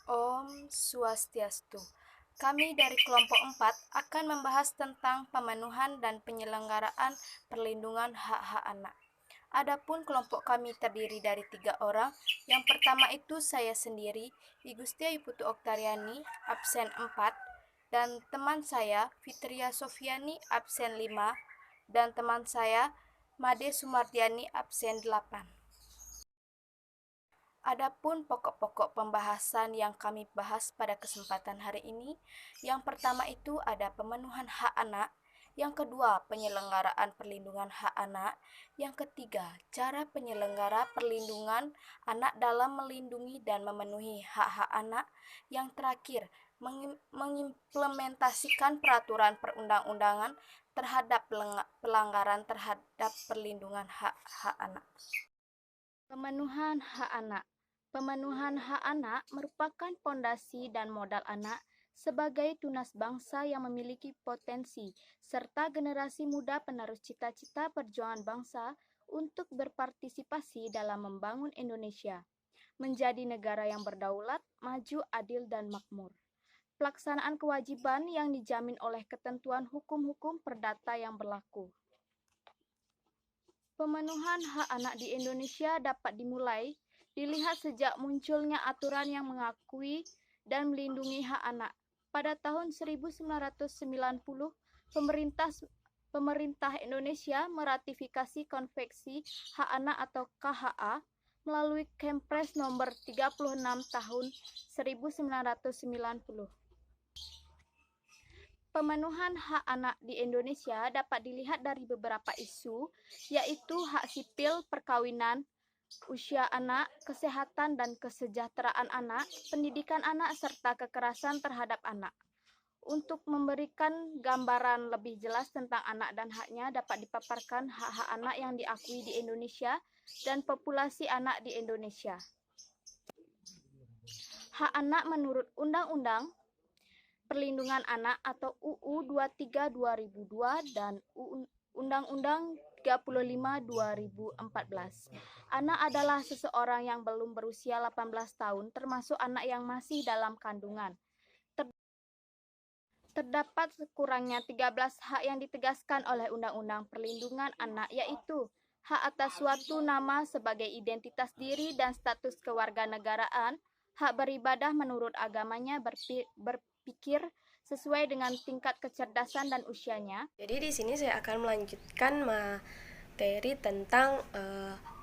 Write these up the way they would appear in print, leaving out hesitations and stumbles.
Om Swastiastu. Kami dari kelompok 4 akan membahas tentang pemenuhan dan penyelenggaraan perlindungan hak-hak anak. Adapun kelompok kami terdiri dari 3 orang. Yang pertama itu saya sendiri, Igustia Iputu Oktariani, absen 4, dan teman saya, Fitria Sofiani, absen 5, dan teman saya, Made Sumardiani, absen 8. Adapun pokok-pokok pembahasan yang kami bahas pada kesempatan hari ini, yang pertama itu ada pemenuhan hak anak, yang kedua penyelenggaraan perlindungan hak anak, yang ketiga cara penyelenggara perlindungan anak dalam melindungi dan memenuhi hak-hak anak, yang terakhir mengimplementasikan peraturan perundang-undangan terhadap pelanggaran terhadap perlindungan hak-hak anak. Pemenuhan hak anak. Pemenuhan hak anak merupakan pondasi dan modal anak sebagai tunas bangsa yang memiliki potensi serta generasi muda penerus cita-cita perjuangan bangsa untuk berpartisipasi dalam membangun Indonesia menjadi negara yang berdaulat, maju, adil, dan makmur. Pelaksanaan kewajiban yang dijamin oleh ketentuan hukum-hukum perdata yang berlaku. Pemenuhan hak anak di Indonesia dapat dilihat sejak munculnya aturan yang mengakui dan melindungi hak anak. Pada tahun 1990, pemerintah Indonesia meratifikasi Konvensi Hak Anak atau KHA melalui Kepres nomor 36 tahun 1990. Pemenuhan hak anak di Indonesia dapat dilihat dari beberapa isu, yaitu hak sipil, perkawinan, usia anak, kesehatan dan kesejahteraan anak, pendidikan anak, serta kekerasan terhadap anak. Untuk memberikan gambaran lebih jelas tentang anak dan haknya, dapat dipaparkan hak-hak anak yang diakui di Indonesia dan populasi anak di Indonesia. Hak anak menurut Undang-Undang Perlindungan Anak atau UU 23 2002 dan Undang-Undang 35 2014. Anak adalah seseorang yang belum berusia 18 tahun, termasuk anak yang masih dalam kandungan. Terdapat sekurangnya 13 hak yang ditegaskan oleh Undang-Undang Perlindungan Anak, yaitu hak atas suatu nama sebagai identitas diri dan status kewarganegaraan, hak beribadah menurut agamanya, berpikir sesuai dengan tingkat kecerdasan dan usianya. Jadi di sini saya akan melanjutkan materi tentang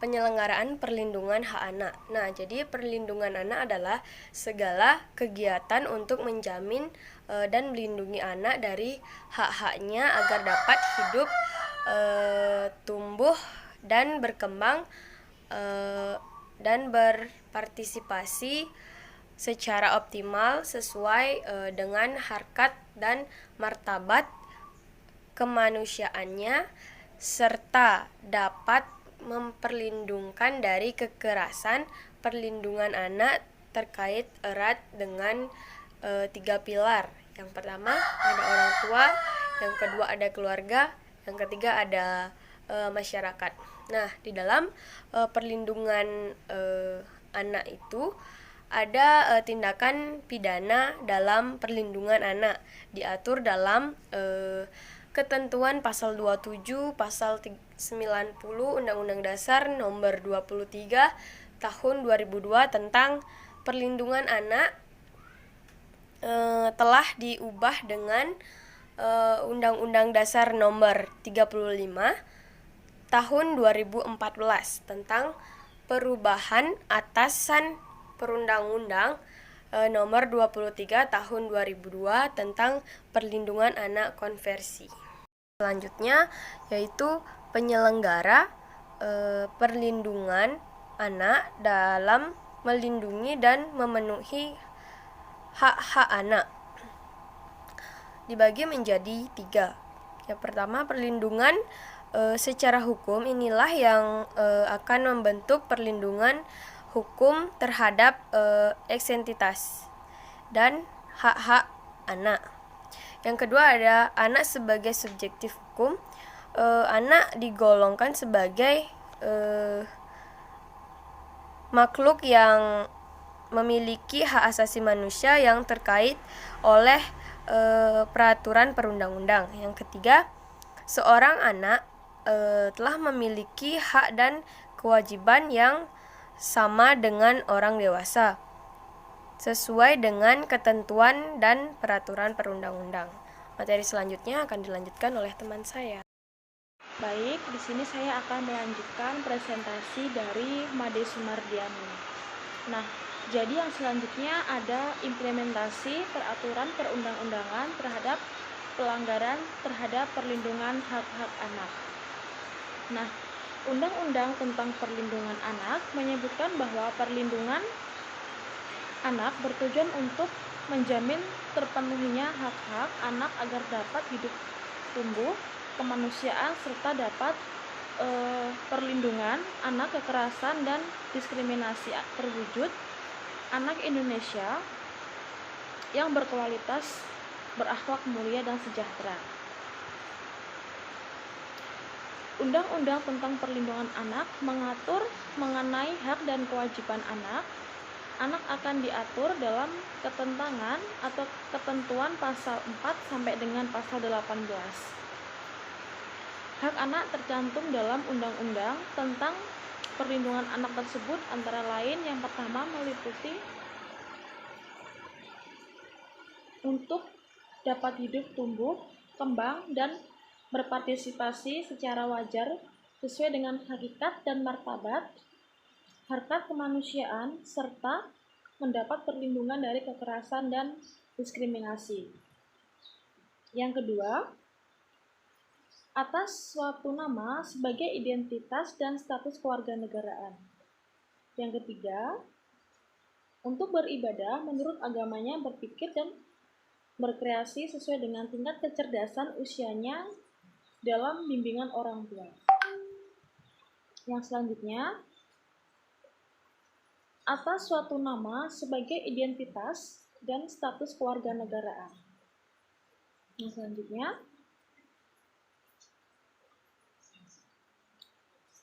penyelenggaraan perlindungan hak anak. Nah, jadi perlindungan anak adalah segala kegiatan untuk menjamin dan melindungi anak dari hak-haknya agar dapat hidup, tumbuh dan berkembang dan berpartisipasi secara optimal sesuai dengan harkat dan martabat kemanusiaannya, serta dapat memperlindungkan dari kekerasan. Perlindungan anak terkait erat dengan 3 pilar. Yang pertama ada orang tua, yang kedua ada keluarga, yang ketiga ada masyarakat. Nah, di dalam perlindungan anak itu ada tindakan pidana dalam perlindungan anak, diatur dalam ketentuan pasal 27, pasal 90 Undang-Undang Dasar nomor 23 tahun 2002 tentang perlindungan anak, telah diubah dengan Undang-Undang Dasar nomor 35 tahun 2014 tentang perubahan atasan perundang-undang nomor 23 tahun 2002 tentang perlindungan anak konversi. Selanjutnya yaitu penyelenggara perlindungan anak dalam melindungi dan memenuhi hak-hak anak. Dibagi menjadi 3. Yang pertama, perlindungan secara hukum. Inilah yang akan membentuk perlindungan hukum terhadap eksentitas dan hak-hak anak. Yang kedua ada anak sebagai subjektif hukum. Anak digolongkan sebagai makhluk yang memiliki hak asasi manusia yang terkait oleh peraturan perundang-undang. Yang ketiga, seorang anak telah memiliki hak dan kewajiban yang sama dengan orang dewasa sesuai dengan ketentuan dan peraturan perundang-undang. Materi selanjutnya akan dilanjutkan oleh teman saya. Baik, di sini saya akan melanjutkan presentasi dari Made Sumardiani. Nah, jadi yang selanjutnya ada implementasi peraturan perundang-undangan terhadap pelanggaran terhadap perlindungan hak-hak anak. Nah, Undang-Undang tentang Perlindungan Anak menyebutkan bahwa perlindungan anak bertujuan untuk menjamin terpenuhinya hak-hak anak agar dapat hidup tumbuh kemanusiaan serta dapat perlindungan anak kekerasan dan diskriminasi terwujud anak Indonesia yang berkualitas, berakhlak mulia dan sejahtera. Undang-Undang tentang Perlindungan Anak mengatur mengenai hak dan kewajiban anak. Anak akan diatur dalam ketentangan atau ketentuan pasal 4 sampai dengan pasal 18. Hak anak tercantum dalam undang-undang tentang perlindungan anak tersebut antara lain yang pertama meliputi untuk dapat hidup, tumbuh, kembang, dan berpartisipasi secara wajar sesuai dengan hakikat dan martabat, harkat kemanusiaan, serta mendapat perlindungan dari kekerasan dan diskriminasi. Yang kedua, atas suatu nama sebagai identitas dan status kewarganegaraan. Yang ketiga, untuk beribadah menurut agamanya, berpikir dan berkreasi sesuai dengan tingkat kecerdasan usianya dalam bimbingan orang tua. Yang selanjutnya, atas suatu nama sebagai identitas dan status kewarganegaraan. Yang selanjutnya,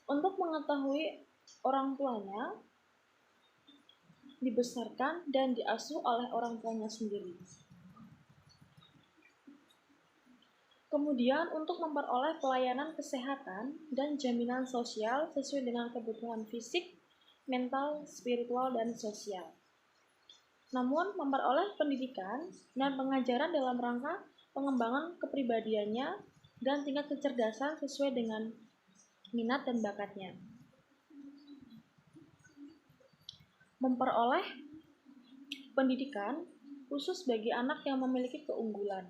untuk mengetahui orang tuanya dibesarkan dan diasuh oleh orang tuanya sendiri. Kemudian untuk memperoleh pelayanan kesehatan dan jaminan sosial sesuai dengan kebutuhan fisik, mental, spiritual, dan sosial. Namun memperoleh pendidikan dan pengajaran dalam rangka pengembangan kepribadiannya dan tingkat kecerdasan sesuai dengan minat dan bakatnya. Memperoleh pendidikan khusus bagi anak yang memiliki keunggulan,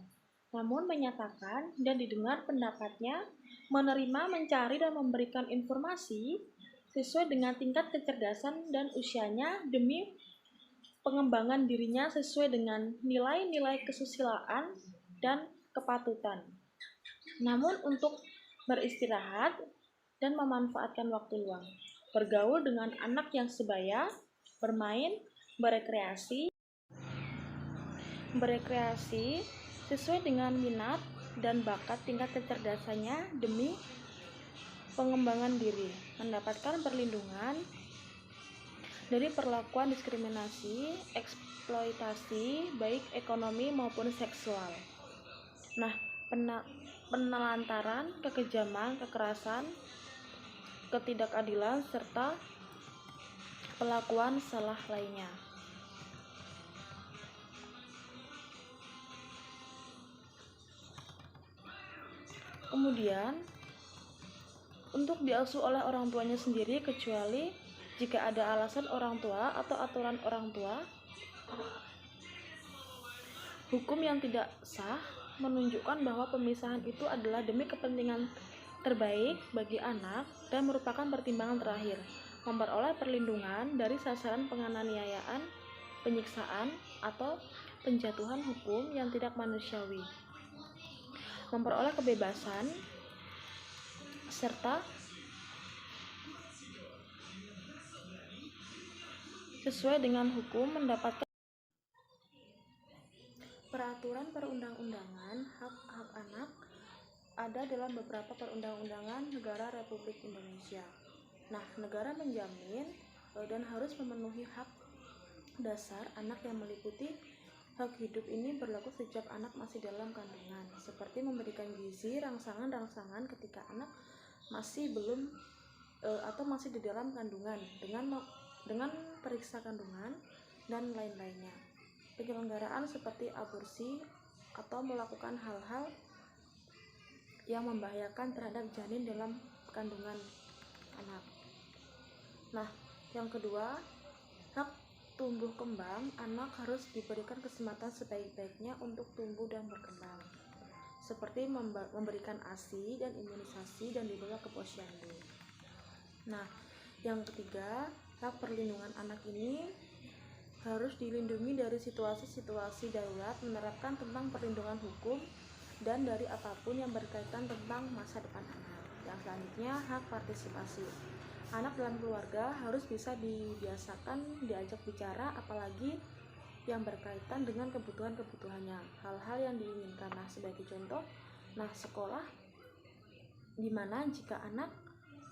namun menyatakan dan didengar pendapatnya, menerima, mencari, dan memberikan informasi sesuai dengan tingkat kecerdasan dan usianya demi pengembangan dirinya sesuai dengan nilai-nilai kesusilaan dan kepatutan. Namun untuk beristirahat dan memanfaatkan waktu luang, bergaul dengan anak yang sebaya, bermain, berekreasi sesuai dengan minat dan bakat tingkat kecerdasannya demi pengembangan diri, mendapatkan perlindungan dari perlakuan diskriminasi, eksploitasi, baik ekonomi maupun seksual. Nah, penelantaran, kekejaman, kekerasan, ketidakadilan, serta perlakuan salah lainnya. Kemudian, untuk diasuh oleh orang tuanya sendiri kecuali jika ada alasan orang tua atau aturan orang tua, hukum yang tidak sah menunjukkan bahwa pemisahan itu adalah demi kepentingan terbaik bagi anak dan merupakan pertimbangan terakhir, memperoleh perlindungan dari sasaran penganiayaan, penyiksaan, atau penjatuhan hukum yang tidak manusiawi, memperoleh kebebasan, serta sesuai dengan hukum mendapatkan peraturan perundang-undangan hak-hak anak ada dalam beberapa perundang-undangan negara Republik Indonesia. Nah, negara menjamin dan harus memenuhi hak dasar anak yang meliputi hak hidup ini berlaku sejak anak masih dalam kandungan, seperti memberikan gizi, rangsangan-rangsangan ketika anak masih belum atau masih di dalam kandungan dengan periksa kandungan dan lain-lainnya. Penyelenggaraan seperti aborsi atau melakukan hal-hal yang membahayakan terhadap janin dalam kandungan anak. Nah, yang kedua, hak tumbuh kembang anak harus diberikan kesempatan sebaik-baiknya untuk tumbuh dan berkembang, seperti memberikan ASI dan imunisasi dan dibawa ke posyandu. Nah, yang ketiga, hak perlindungan anak ini harus dilindungi dari situasi-situasi darurat, menerapkan tentang perlindungan hukum dan dari apapun yang berkaitan tentang masa depan anak. Yang selanjutnya, hak partisipasi. Anak dalam keluarga harus bisa dibiasakan diajak bicara, apalagi yang berkaitan dengan kebutuhan-kebutuhannya, hal-hal yang diinginkan. Nah, sebagai contoh, sekolah dimana jika anak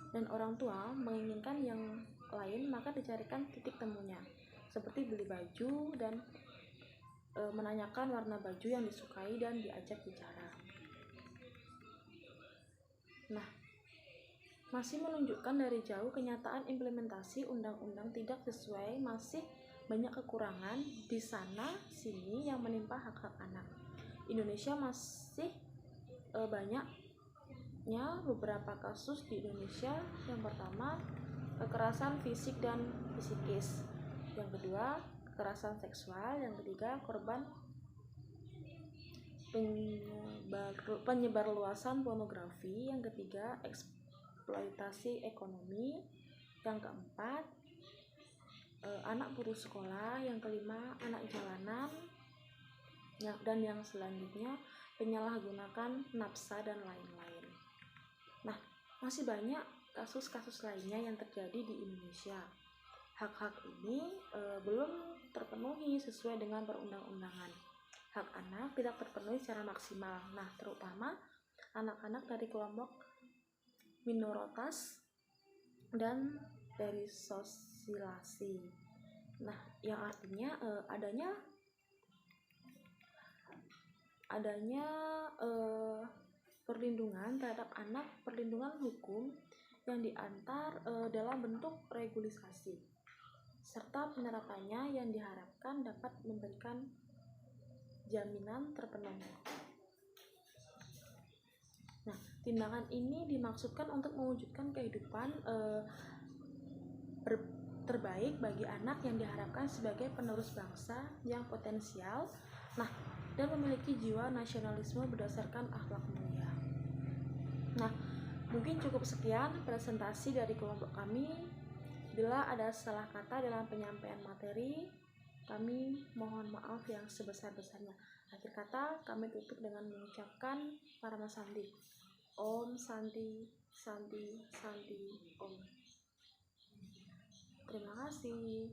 dan orang tua menginginkan yang lain, maka dicarikan titik temunya, seperti beli baju dan menanyakan warna baju yang disukai dan diajak bicara. Nah, masih menunjukkan dari jauh kenyataan implementasi undang-undang tidak sesuai, masih banyak kekurangan di sana sini yang menimpa hak-hak anak. Indonesia masih banyaknya beberapa kasus di Indonesia. Yang pertama, kekerasan fisik dan psikis. Yang kedua, kekerasan seksual. Yang ketiga, korban penyebarluasan pornografi. Yang ketiga, eksploitasi ekonomi. Yang keempat, anak putus sekolah. Yang kelima, anak jalanan. Dan yang selanjutnya, penyalahgunaan nafsa dan lain-lain. Nah, masih banyak kasus-kasus lainnya yang terjadi di Indonesia. Hak-hak ini belum terpenuhi sesuai dengan perundang-undangan. Hak anak tidak terpenuhi secara maksimal. Nah, terutama anak-anak dari kelompok minoritas dan derisosialisasi. Nah, yang artinya adanya perlindungan terhadap anak, perlindungan hukum yang diantar dalam bentuk regulasi, serta penerapannya yang diharapkan dapat memberikan jaminan terpenuhi. Nah, tindakan ini dimaksudkan untuk mewujudkan kehidupan terbaik bagi anak yang diharapkan sebagai penerus bangsa yang potensial, dan memiliki jiwa nasionalisme berdasarkan akhlak mulia. Nah, mungkin cukup sekian presentasi dari kelompok kami. Bila ada salah kata dalam penyampaian materi, kami mohon maaf yang sebesar-besarnya. Akhir kata, kami tutup dengan mengucapkan Parama Santi. Om Santi, Santi, Santi, Om. Terima kasih.